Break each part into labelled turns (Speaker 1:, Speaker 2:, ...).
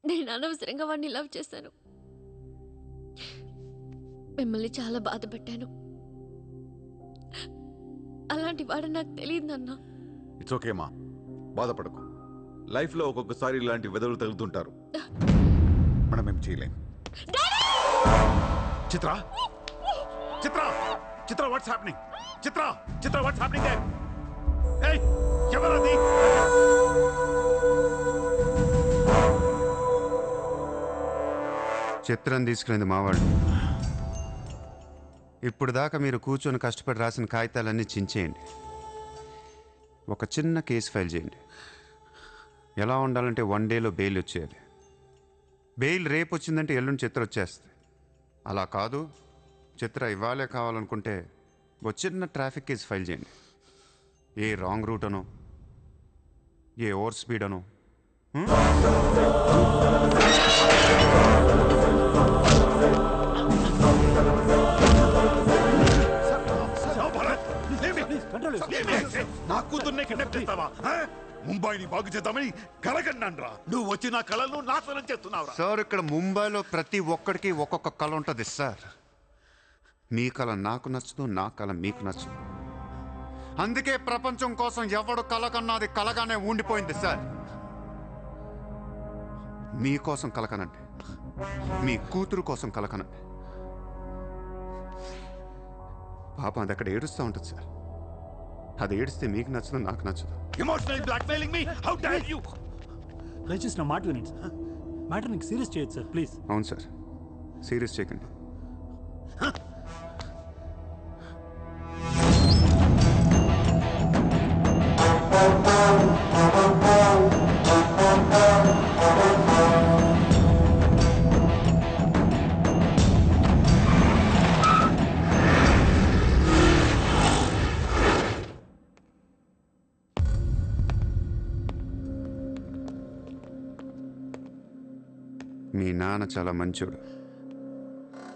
Speaker 1: నేను అనవసరంగా వాడిని లవ్ చేశాను. మిమ్మల్ని చాలా బాధ పెట్టాను. అలాంటి వాడు నాకు తెలియదు నాన్న.
Speaker 2: ఇట్స్ ఓకే మా, బాధపడకు. లైఫ్లో ఒక్కొక్కసారి ఇలాంటి వెదవులు తగులుతుంటారు. మనం ఏం చేయలేం. Chitra Chitra Chitra what's happening? Chitra Chitra what's happening there? ఏయ్ ఎవరది?
Speaker 3: చిత్రం తీసుకునేది మావాళ్ళు. ఇప్పుడు దాకా మీరు కూర్చొని కష్టపడి రాసిన కాగితాలన్నీ చించేయండి. ఒక చిన్న కేసు ఫైల్ చేయండి. ఎలా ఉండాలంటే 1 డేలో బెయిల్ వచ్చేయాలి. బెయిల్ రేపు వచ్చిందంటే ఎల్లుండి చిత్ర వచ్చేస్తుంది. అలా కాదు, చిత్ర ఇవ్వాలే కావాలనుకుంటే ఒక చిన్న ట్రాఫిక్ కేసు ఫైల్ చేయండి. ఏ రాంగ్ రూట్ అనో, ఏ ఓవర్ స్పీడ్ అనో.
Speaker 2: నా కూతుర్నే కిడ్నాప్ చేస్తావా? ముంబైని బాగు చేద్దామని కలగన్నాన్రా. నువ్వు వచ్చి నా కళను నాశనం చేస్తున్నావు.
Speaker 3: సార్, ఇక్కడ ముంబైలో ప్రతి ఒక్కడికి ఒక్కొక్క కళ ఉంటుంది సార్. మీ కళ నాకు నచ్చదు, నా కళ మీకు నచ్చదు. అందుకే ప్రపంచం కోసం ఎవడు కళ కన్నా అది కలగానే ఉండిపోయింది సార్. మీకోసం కలకనండి, మీ కూతురు కోసం కలకనండి. పాపం అది అక్కడ ఏడుస్తూ ఉంటుంది సార్. అది ఏడిస్తే మీకు నచ్చదు, నాకు నచ్చదు.
Speaker 2: Emotional blackmailing me, how dare you!
Speaker 4: దయచేసి నా మాట వినండి సార్. మ్యాటర్ని సీరియస్ చేయొచ్చు సార్, ప్లీజ్.
Speaker 3: అవును సార్, సీరియస్ చేయకండి. మీ నాన్న చాలా మంచోడు,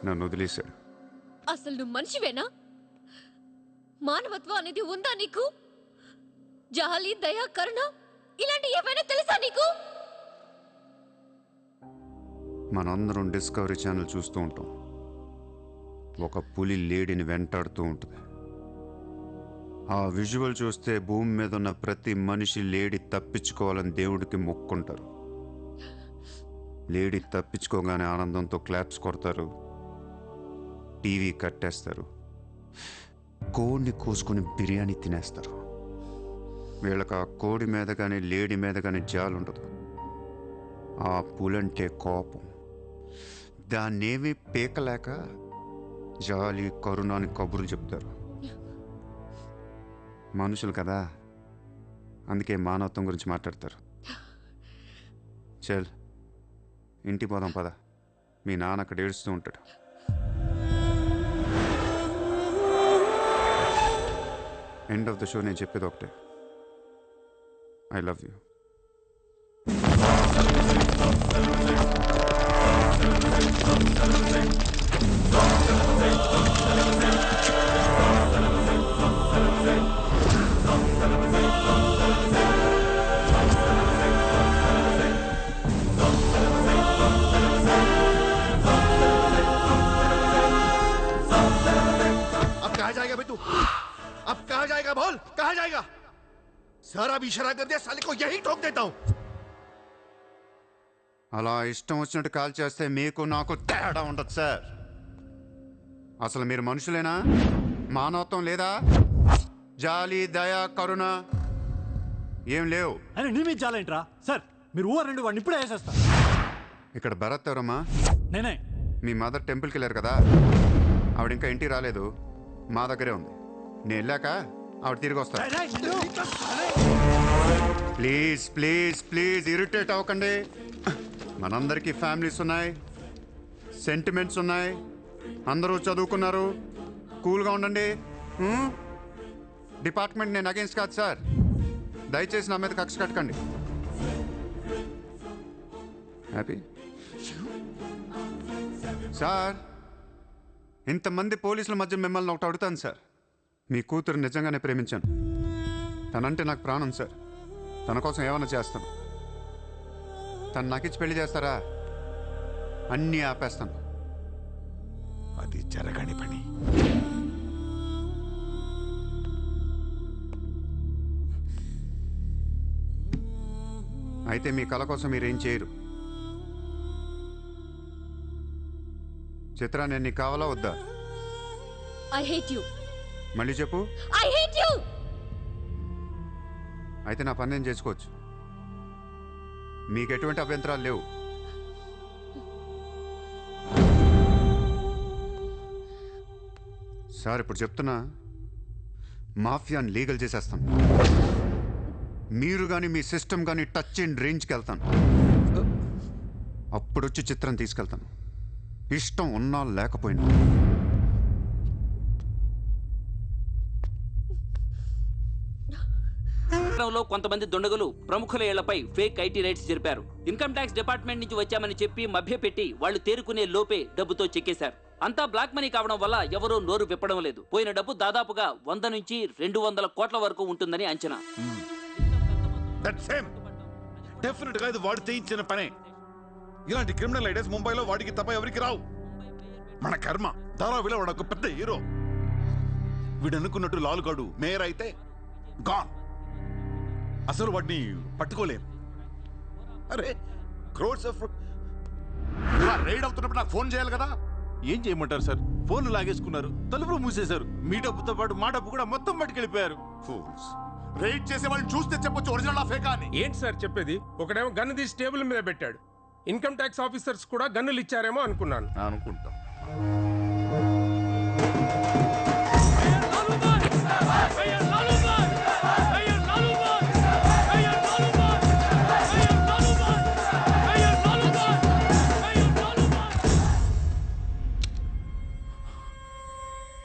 Speaker 3: నన్ను వదిలేశాడు.
Speaker 1: అసలు నువ్వు మనిషివేనా? మానవత్వం అనేది ఉందా నీకు? జాలి, దయ, కరుణ ఇలాంటి ఏమైనా తెలుసా నీకు?
Speaker 3: మనందరం డిస్కవరీ ఛానల్ చూస్తూ ఉంటాం. ఒక పులి లేడీని వెంటాడుతూ ఉంటుంది. ఆ విజువల్ చూస్తే భూమి మీద ఉన్న ప్రతి మనిషి లేడీ తప్పించుకోవాలని దేవుడికి మొక్కుంటారు. లేడీ తప్పించుకోగానే ఆనందంతో క్లాప్స్ కొడతారు, టీవీ కట్టేస్తారు, కోడిని కోసుకొని బిర్యానీ తినేస్తారు. వీళ్ళకి ఆ కోడి మీద కానీ లేడీ మీద కానీ జాలి ఉండదు. ఆ పులంటే కోపం. దాన్నేమీ పీకలేక జాలి, కరుణ అని కబుర్లు చెప్తారు. మనుషులు కదా, అందుకే మానవత్వం గురించి మాట్లాడతారు. చల్, ఇంటికి పోదాం పద. మీ నాన్న అక్కడ ఏడుస్తూ ఉంటాడు. ఎండ్ ఆఫ్ ద షో నేను చెప్పేది ఒకటే, ఐ లవ్ యూ.
Speaker 2: अब कहाँ जाएगा बोल, कहाँ जाएगा? सारा भी इशारा कर दिया, साले को यही ठोक देता हूँ.
Speaker 3: అలా ఇష్టం వచ్చినట్టు కాల్ చేస్తే మీకు నాకు తేడా ఉండదు సార్. అసలు మీరు మనుషులేనా? మానవత్వం లేదా? జాలి, దయ, కరుణ ఏం లేవు.
Speaker 4: అని నీ మీద జాలేంట్రా సార్? మీరు ఊరు రెండు వాడిని ఇప్పుడే వేసేస్తా.
Speaker 3: ఇక్కడ భరత్ ఎవరమ్మా?
Speaker 4: నేనే.
Speaker 3: మీ మదర్ టెంపుల్కి వెళ్ళారు కదా, ఆవిడ ఇంకా ఇంటికి రాలేదు, మా దగ్గరే ఉంది. నేను వెళ్ళాక ఆవిడ తిరిగి వస్తా. ప్లీజ్ ప్లీజ్ ప్లీజ్ ఇరిటేట్ అవ్వకండి. మనందరికీ ఫ్యామిలీస్ ఉన్నాయి, సెంటిమెంట్స్ ఉన్నాయి, అందరూ చదువుకున్నారు. కూల్గా ఉండండి. డిపార్ట్మెంట్ నేను అగేన్స్ట్ కాదు సార్. దయచేసి నా మీద కక్ష కట్టకండి. Happy sir? ఇంతమంది పోలీసుల మధ్య మిమ్మల్ని ఒకటి అడుగుతాను సార్. మీ కూతురు నిజంగానే ప్రేమించాను. తనంటే నాకు ప్రాణం సార్. తన కోసం ఏమైనా చేస్తాను. తను నాకిచ్చి పెళ్లి చేస్తారా? అన్నీ ఆపేస్తాను.
Speaker 2: అది జరగని పని.
Speaker 3: అయితే మీ కళ కోసం మీరేం చేయరు. చిత్ర, నేను నీకు కావాలా వద్దా?
Speaker 1: I hate you.
Speaker 3: మళ్ళీ చెప్పు.
Speaker 1: I hate you.
Speaker 3: అయితే నా పని నేను చేసుకోవచ్చు. మీకు ఎటువంటి అభ్యంతరాలు లేవు. సార్, ఇప్పుడు చెప్తున్నా, మాఫియాని లీగల్ చేసేస్తాను. మీరు కానీ మీ సిస్టమ్ కానీ టచ్ అండ్ రేంజ్కి వెళ్తాను. అప్పుడొచ్చి చిత్రం తీసుకెళ్తాను, ఇష్టం ఉన్నా లేకపోయినా.
Speaker 5: లో కొంతమంది దుండగులు ప్రముఖుల ఇళ్లపై ఫేక్ ఐటీ రైట్స్ జరిపారు. ఇన్కమ్ ట్యాక్స్ డిపార్ట్మెంట్ నుంచి వచ్చామని చెప్పి మభ్యపెట్టి వాళ్ళు తేరుకునే లోపే డబ్బుతో చెక్కేశారు. అంతా బ్లాక్ మనీ కావడం వల్ల ఎవరూ నోరు విప్పడం లేదు. పోయిన డబ్బు దాదాపుగా 100 నుంచి 200 కోట్ల వరకు ఉంటుందని అంచనా.
Speaker 2: డెఫినెట్ గా ఇది వాడు చేయించిన పనే. ఇలాంటి క్రిమినల్ ఐడియాస్ ముంబైలో వాడికి తప్ప ఎవరికి రావు. మన కర్మ. ధారావిలో వాడు ఒక పెద్ద హీరో. వీడు అనుకున్నట్టు లాలుగాడు మేయర్ అయితే గాన్. అసలు వాడిని పట్టుకోలేం. అరే, క్రోర్స్ ఆఫ్ రైడ్ అవుతున్నప్పుడు నాకు ఫోన్ చేయాలి కదా.
Speaker 6: ఏం చేయమంటారు సార్? ఫోన్లు లాగేసుకున్నారు, తలుపులు మూసేశారు. మీ డబ్బుతో పాటు మా డబ్బు కూడా మొత్తం పట్టుకెళ్ళిపోయారు.
Speaker 2: ఫూల్స్. రైడ్ చేసే వాళ్ళని చూస్తే చెప్పొచ్చు ఒరిజినల్ ఫేకా అని.
Speaker 7: ఏంటి సార్ చెప్పేది? ఒకడేమో గన్ను తీసి టేబుల్ మీద పెట్టాడు. ఇన్కమ్ ట్యాక్స్ ఆఫీసర్స్ కూడా గన్నులు ఇచ్చారేమో అనుకున్నాను.
Speaker 2: అనుకుంటా.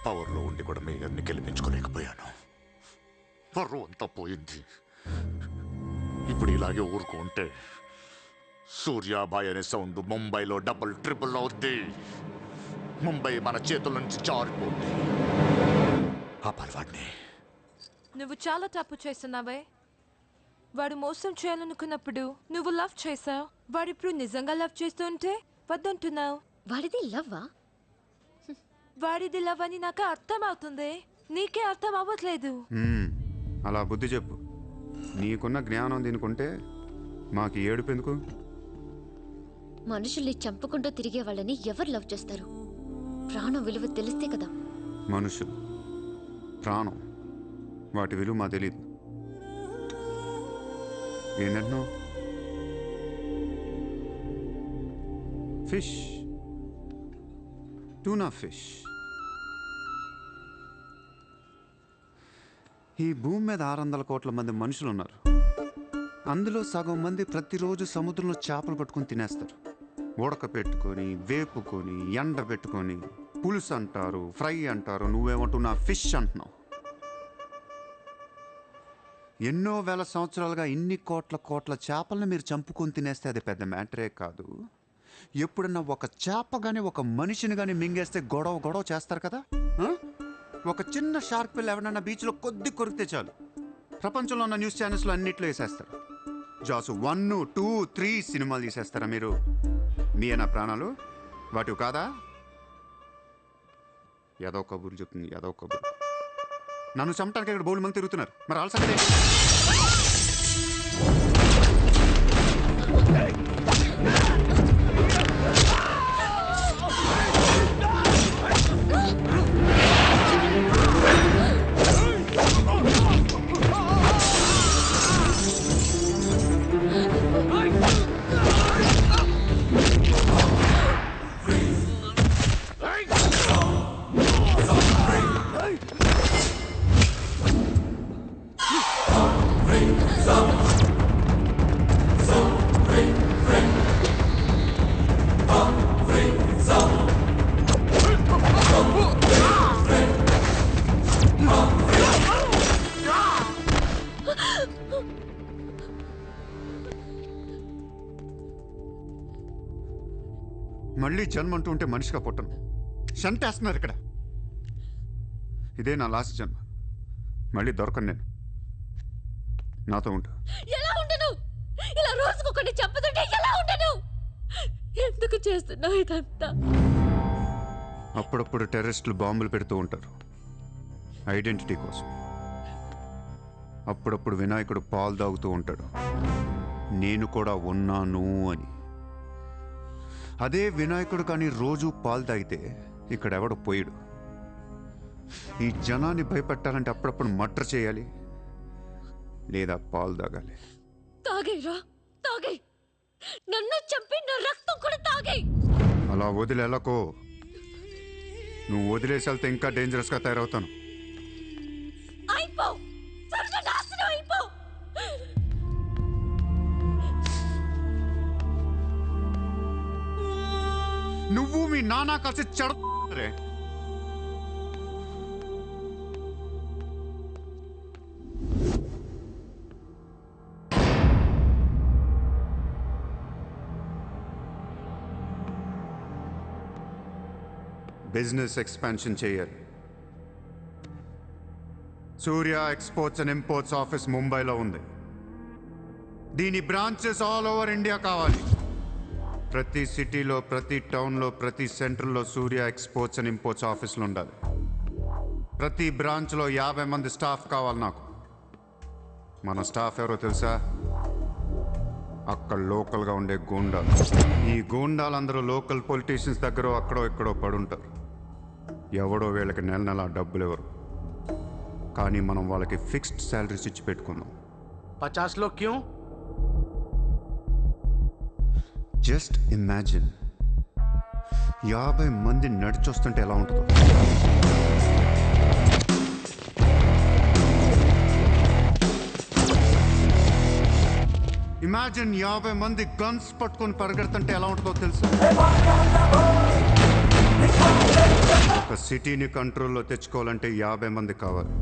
Speaker 2: పవర్లో ఉండి కూడా మేయర్ని గెలిపించుకోలేకపోయాను. పర్వం అంతా పోయింది. ఇప్పుడు ఇలాగే ఊరుకుంటే సూర్యాబాయ్ అనే సౌండ్ ముంబైలో డబుల్ ట్రిపుల్ అవుద్ది. ముంబై మన చేతుల నుంచి జారిపోద్ది. ఆపాలి వాడిని.
Speaker 8: నువ్వు చాలా తప్పు చేస్తున్నావే. వాడు మోసం చేయాలనుకున్నప్పుడు నువ్వు లవ్ చేసావు. వాడిప్పుడు నిజంగా లవ్ చేస్తుంటే వద్దంటున్నావు.
Speaker 1: వాడిది లవ్వా?
Speaker 8: వాడిది లవ్ అని నాకు అర్థం అవుతుంది, నీకే అర్థం అవ్వట్లేదు.
Speaker 3: అలా బుద్ధి చెప్పు. నీకున్న జ్ఞానం దీనికుంటే మాకు ఏడుపు ఎందుకు?
Speaker 1: మనుషుల్ని చంపుకుంటూ తిరిగే వాళ్ళని ఎవరు లవ్ చేస్తారు? ప్రాణం విలువ తెలిస్తే కదా.
Speaker 3: మనుషులు, ప్రాణం, వాటి విలువ మా తెలీదు. ఏంటంటున్నావు? Fish, tuna fish. ఈ భూమి మీద 600 కోట్ల మంది మనుషులు ఉన్నారు. అందులో సగం మంది ప్రతిరోజు సముద్రంలో చేపలు పట్టుకొని తినేస్తారు. ఉడక పెట్టుకొని, వేపుకొని, ఎండ పెట్టుకొని, పులుసు అంటారు, ఫ్రై అంటారు. నువ్వేమంటున్నా ఫిష్ అంటున్నావు. ఎన్నో వేల సంవత్సరాలుగా ఇన్ని కోట్ల చేపలను మీరు చంపుకొని తినేస్తే అది పెద్ద మ్యాటరే కాదు. ఎప్పుడన్నా ఒక చేప కానీ ఒక మనిషిని కానీ మింగేస్తే గొడవ చేస్తారు కదా. ఒక చిన్న షార్క్ పిల్ల ఎవరన్నా బీచ్లో కొద్ది కొరికితే చాలు, ప్రపంచంలో ఉన్న న్యూస్ ఛానల్స్లో అన్నిట్లో వేసేస్తారు. జాసు 1, 2, 3 సినిమాలు తీసేస్తారా మీరు? మీ నా ప్రాణాలు వాటివి కాదా? ఏదో కబుర్లు చెప్తుంది, ఏదో కబుర్లు. నన్ను చంపడానికి ఇక్కడ బౌల్ మంది తిరుగుతున్నారు. మరి ఆల్సంగతి మళ్ళీ జన్మ అంటూ ఉంటే మనిషిగా పుట్టను. షంటేస్తున్నారు ఇక్కడ. ఇదే నా లాస్ట్ జన్మ. మళ్ళీ దొరకను నేను. నాతో ఉంటా.
Speaker 1: ఎలా ఉండను? ఇలా రోజుకొకటి చెప్పదంటే ఎలా ఉండను? ఎందుకు చేస్తున్నావు ఇదంతా?
Speaker 3: అప్పుడప్పుడు టెర్రరిస్టులు బాంబులు పెడుతూ ఉంటారు ఐడెంటిటీ కోసం. అప్పుడప్పుడు వినాయకుడు పాలు తాగుతూ ఉంటాడు, నేను కూడా ఉన్నాను అని. అదే వినాయకుడు కానీ రోజు పాలు తాగితే ఇక్కడ ఎవడు పోయాడు. ఈ జనాన్ని భయపెట్టాలంటే అప్పుడప్పుడు మర్డర్ చేయాలి లేదా పాలు తాగాలి.
Speaker 1: తాగేరా, తాగే. నన్ను చంపి నా రక్తం కూడా తాగే.
Speaker 3: అలా వదిలేలకో, నువ్వు వదిలేసి వెళ్తే ఇంకా డేంజరస్గా తయారవుతాను.
Speaker 1: అయిపో, సర్వనాశనం అయిపో.
Speaker 3: నువ్వు మీ నాన్న కలిసి చెడరే. బిజినెస్ ఎక్స్పాన్షన్ చేయాలి. సూర్య ఎక్స్పోర్ట్స్ అండ్ ఇంపోర్ట్స్ ఆఫీస్ ముంబైలో ఉంది. దీని బ్రాంచెస్ ఆల్ ఓవర్ ఇండియా కావాలి. ప్రతి సిటీలో, ప్రతి టౌన్లో, ప్రతి సెంటర్లో సూర్య ఎక్స్పోర్ట్స్ అండ్ ఇంపోర్ట్స్ ఆఫీసులు ఉండాలి. ప్రతి బ్రాంచ్లో 50 మంది స్టాఫ్ కావాలి నాకు. మన స్టాఫ్ ఎవరో తెలుసా? అక్కడ లోకల్గా ఉండే గూండాలు. ఈ గూండాలందరూ లోకల్ పొలిటీషియన్స్ దగ్గర అక్కడో ఇక్కడో పడుంటారు. ఎవడో వీళ్ళకి నెల నెల డబ్బులు ఎవరు, కానీ మనం వాళ్ళకి ఫిక్స్డ్ శాలరీస్ ఇచ్చి పెట్టుకుందాం.
Speaker 6: 50 लोग क्यों?
Speaker 3: జస్ట్ ఇమాజిన్ 50 మంది నడిచొస్తుంటే ఎలా ఉంటుందో. ఇమాజిన్ 50 మంది గన్స్ పట్టుకొని పరిగెడుతుంటే ఎలా ఉంటుందో తెలుసు. ఒక సిటీని కంట్రోల్లో తెచ్చుకోవాలంటే 50 మంది కావాలి.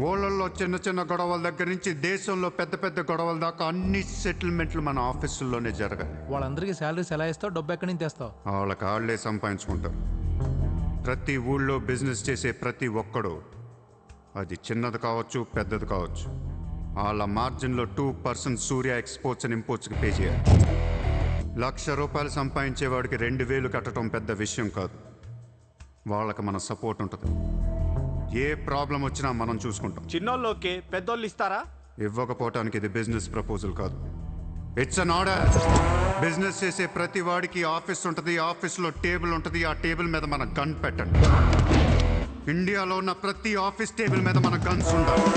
Speaker 3: ఊళ్ళల్లో చిన్న చిన్న గొడవల దగ్గర నుంచి దేశంలో పెద్ద పెద్ద గొడవల దాకా అన్ని సెటిల్మెంట్లు మన ఆఫీసుల్లోనే జరగాలి.
Speaker 4: వాళ్ళందరికీ శాలరీస్ ఎలా ఇస్తావు? డబ్బు ఎక్కడి నుంచి తెస్తావు?
Speaker 3: వాళ్ళకి వాళ్ళే సంపాదించుకుంటారు. ప్రతి ఊళ్ళో బిజినెస్ చేసే ప్రతి ఒక్కడు, అది చిన్నది కావచ్చు పెద్దది కావచ్చు, వాళ్ళ మార్జిన్లో 2% సూర్య ఎక్స్పోర్ట్స్ అండ్ ఇంపోర్ట్స్కి పే చేయాలి. ₹1,00,000 సంపాదించేవాడికి 2,000 కట్టడం పెద్ద విషయం కాదు. వాళ్ళకి మన సపోర్ట్ ఉంటుంది. ఏ ప్రాబ్లం వచ్చినా మనం చూసుకుంటాం.
Speaker 6: చిన్నోళ్ళు ఓకే, పెద్దోళ్ళు ఇస్తారా?
Speaker 3: ఇవ్వకపోవటానికి ఇది బిజినెస్ ప్రపోజల్ కాదు, ఇట్స్ అన్ ఆర్డర్. బిజినెస్ చేసే ప్రతి వాడికి ఆఫీస్ ఉంటుంది, ఆఫీస్లో టేబుల్ ఉంటుంది. ఆ టేబుల్ మీద మన గన్ పెట్టండి. ఇండియాలో ఉన్న ప్రతి ఆఫీస్ టేబుల్ మీద మన గన్స్ ఉండాలి.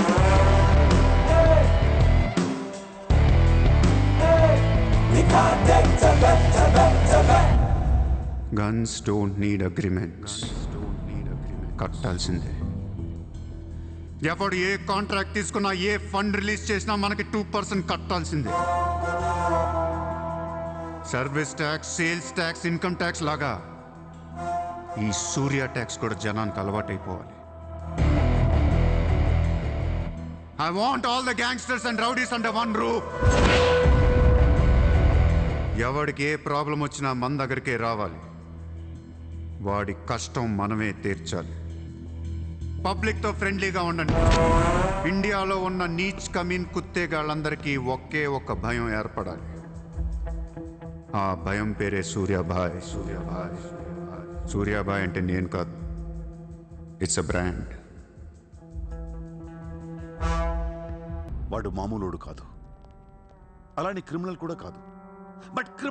Speaker 3: Guns don't need agreements. కట్టాల్సిందే. ఎవడు ఏ కాంట్రాక్ట్ తీసుకున్నా, ఏ ఫండ్ రిలీజ్ చేసినా మనకి 2% కట్టాల్సిందే. Service tax, sales tax, income tax లాగా ఈ సూర్య ట్యాక్స్ కూడా జనానికి అలవాటైపోవాలి. I want all the gangsters and rowdies under one roof. ఎవడికి ఏ ప్రాబ్లం వచ్చినా మన దగ్గరికే రావాలి. వాడి కష్టం మనమే తీర్చాలి. పబ్లిక్తో ఫ్రెండ్లీగా ఉండండి. ఇండియాలో ఉన్న నీచ్ కమీన్ కుత్తేగాళ్ళందరికీ ఒకే ఒక భయం ఏర్పడాలి. ఆ భయం పేరే సూర్యాభాయ్. సూర్యాభాయ్, సూర్యాభాయ్ అంటే నేను కాదు, ఇట్స్ అ బ్రాండ్.
Speaker 2: వాడు మామూలుడు కాదు, అలానే క్రిమినల్ కూడా కాదు. బట్